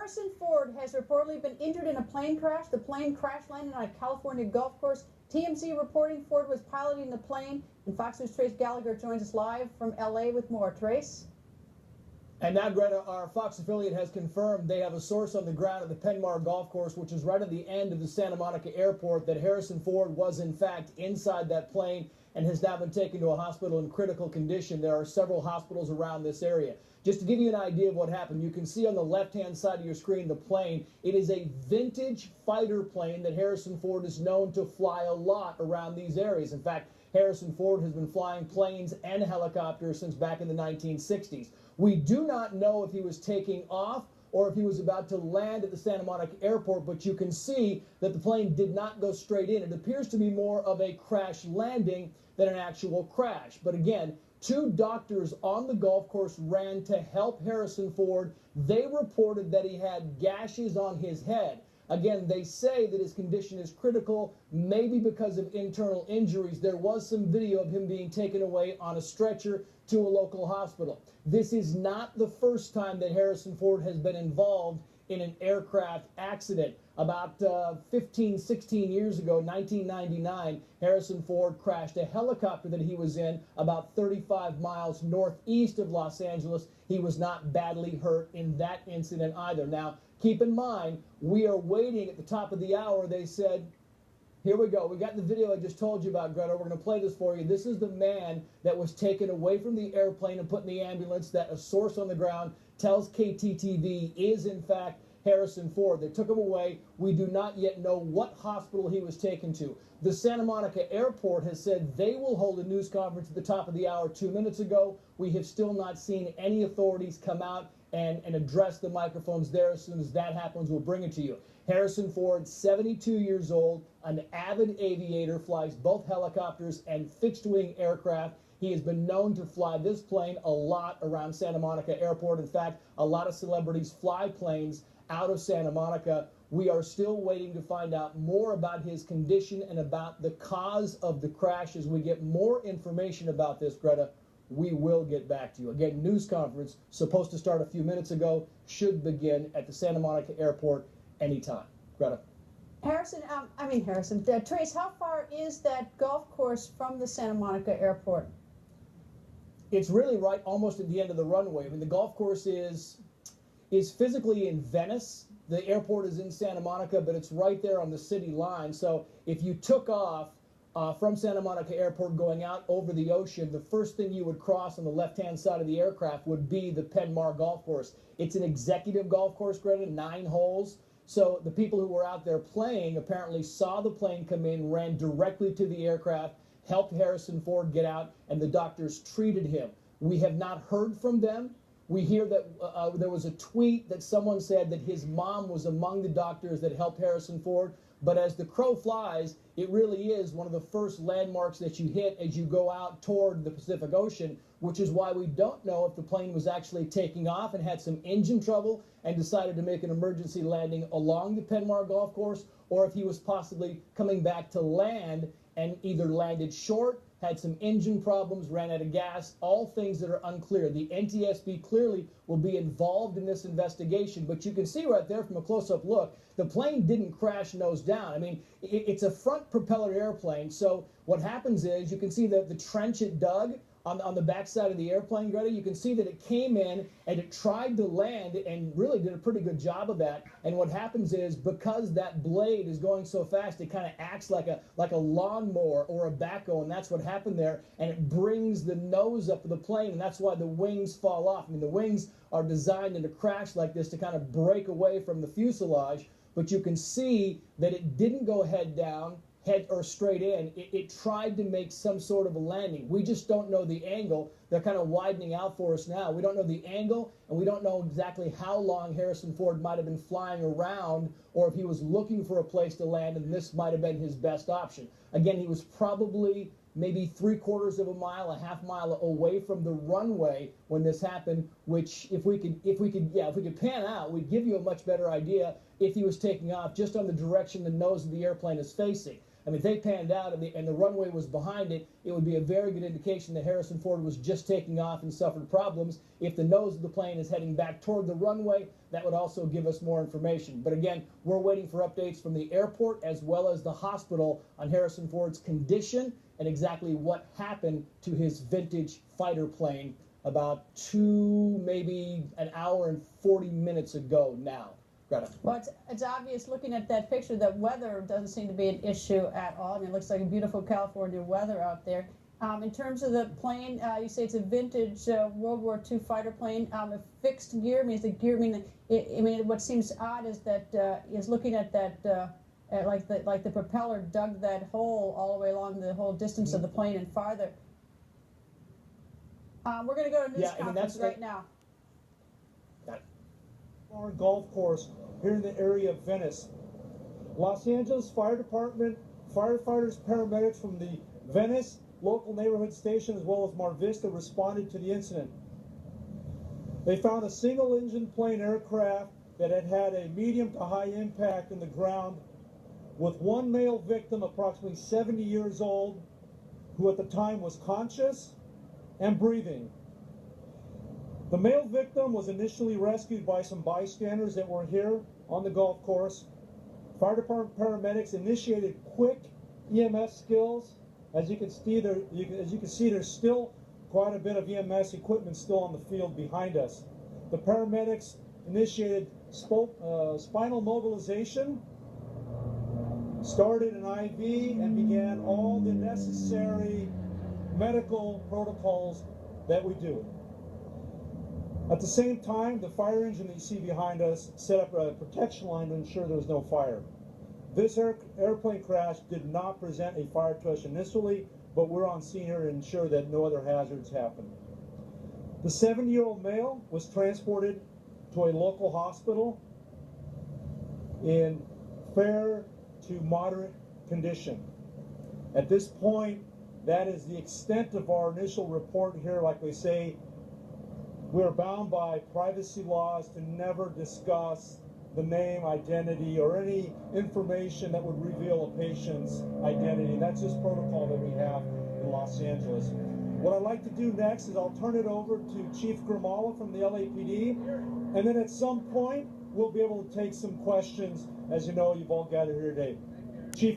Harrison Ford has reportedly been injured in a plane crash. The plane crash landed on a California golf course. TMZ reporting Ford was piloting the plane. And Fox News' Trace Gallagher joins us live from L.A. with more. Trace? And now, Greta, our Fox affiliate has confirmed they have a source on the ground at the Penmar Golf Course, which is right at the end of the Santa Monica Airport, that Harrison Ford was, in fact, inside that plane and has now been taken to a hospital in critical condition. There are several hospitals around this area. Just to give you an idea of what happened, you can see on the left-hand side of your screen the plane. It is a vintage fighter plane that Harrison Ford is known to fly a lot around these areas. In fact, Harrison Ford has been flying planes and helicopters since back in the 1960s. We do not know if he was taking off or if he was about to land at the Santa Monica Airport, but you can see that the plane did not go straight in. It appears to be more of a crash landing than an actual crash. But again, two doctors on the golf course ran to help Harrison Ford. They reported that he had gashes on his head. Again, they say that his condition is critical, maybe because of internal injuries. There was some video of him being taken away on a stretcher to a local hospital. This is not the first time that Harrison Ford has been involved in an aircraft accident. About 15, 16 years ago, 1999, Harrison Ford crashed a helicopter that he was in about 35 miles northeast of Los Angeles. He was not badly hurt in that incident either. Now, keep in mind, we are waiting at the top of the hour. They said, here we go. We got the video I just told you about, Greta. We're going to play this for you. This is the man that was taken away from the airplane and put in the ambulance that a source on the ground tells KTTV is, in fact, Harrison Ford. They took him away. We do not yet know what hospital he was taken to. The Santa Monica Airport has said they will hold a news conference at the top of the hour 2 minutes ago. We have still not seen any authorities come out and address the microphones there. As soon as that happens, we'll bring it to you. Harrison Ford, 72 years old, an avid aviator, flies both helicopters and fixed-wing aircraft. He has been known to fly this plane a lot around Santa Monica Airport. In fact, a lot of celebrities fly planes out of Santa Monica. We are still waiting to find out more about his condition and about the cause of the crash. As we get more information about this, Greta, we will get back to you. Again, news conference supposed to start a few minutes ago, should begin at the Santa Monica Airport anytime. Greta. Trace, how far is that golf course from the Santa Monica Airport? It's really right almost at the end of the runway. I mean, the golf course is physically in Venice. The airport is in Santa Monica, but it's right there on the city line. So if you took off from Santa Monica Airport going out over the ocean, the first thing you would cross on the left-hand side of the aircraft would be the Penmar Golf Course. It's an executive golf course, Greta, 9 holes. So the people who were out there playing apparently saw the plane come in, ran directly to the aircraft, helped Harrison Ford get out, and the doctors treated him. We have not heard from them. We hear that there was a tweet that someone said that his mom was among the doctors that helped Harrison Ford. But as the crow flies, it really is one of the first landmarks that you hit as you go out toward the Pacific Ocean, which is why we don't know if the plane was actually taking off and had some engine trouble and decided to make an emergency landing along the Penmar Golf Course, or if he was possibly coming back to land and either landed short, had some engine problems, ran out of gas, all things that are unclear. The NTSB clearly will be involved in this investigation, but you can see right there from a close-up look, the plane didn't crash nose down. I mean, it's a front propeller airplane, so what happens is you can see the trench it dug on the backside of the airplane, Greta. You can see that it came in and it tried to land and really did a pretty good job of that. And what happens is, because that blade is going so fast, it kind of acts like a lawnmower or a backhoe, and that's what happened there. And it brings the nose up of the plane, and that's why the wings fall off. I mean, the wings are designed in a crash like this to kind of break away from the fuselage, but you can see that it didn't go head down, head or straight in. It tried to make some sort of a landing. We just don't know the angle. They're kind of widening out for us now. We don't know the angle, and we don't know exactly how long Harrison Ford might have been flying around, or if he was looking for a place to land, and this might have been his best option. Again, he was probably maybe 3/4 of a mile, a half mile away from the runway when this happened, which if we could pan out, we'd give you a much better idea if he was taking off just on the direction the nose of the airplane is facing. I mean, if they panned out and the runway was behind it, it would be a very good indication that Harrison Ford was just taking off and suffered problems. If the nose of the plane is heading back toward the runway, that would also give us more information. But again, we're waiting for updates from the airport as well as the hospital on Harrison Ford's condition and exactly what happened to his vintage fighter plane about maybe an hour and 40 minutes ago now. Greta. Well, it's obvious looking at that picture that weather doesn't seem to be an issue at all. I mean, it looks like a beautiful California weather out there. In terms of the plane, you say it's a vintage World War II fighter plane. A fixed gear means the gear. I mean, what seems odd is that is looking at that like the propeller dug that hole all the way along the whole distance of the plane and farther. We're going to go to news conference right now. Golf course here in the area of Venice. Los Angeles Fire Department, firefighters, paramedics from the Venice local neighborhood station as well as Mar Vista responded to the incident. They found a single-engine plane aircraft that had had a medium to high impact in the ground with one male victim, approximately 70 years old, who at the time was conscious and breathing. The male victim was initially rescued by some bystanders that were here on the golf course. Fire department paramedics initiated quick EMS skills. As you can see, there's still quite a bit of EMS equipment still on the field behind us. The paramedics initiated spinal mobilization, started an IV, and began all the necessary medical protocols that we do. At the same time, the fire engine that you see behind us set up a protection line to ensure there was no fire. This airplane crash did not present a fire to us initially, but we're on scene here to ensure that no other hazards happen. The 70-year-old male was transported to a local hospital in fair to moderate condition. At this point, that is the extent of our initial report here. Like we say, we are bound by privacy laws to never discuss the name, identity, or any information that would reveal a patient's identity. That's just protocol that we have in Los Angeles. What I'd like to do next is I'll turn it over to Chief Grimala from the LAPD, and then at some point we'll be able to take some questions. As you know, you've all gathered here today.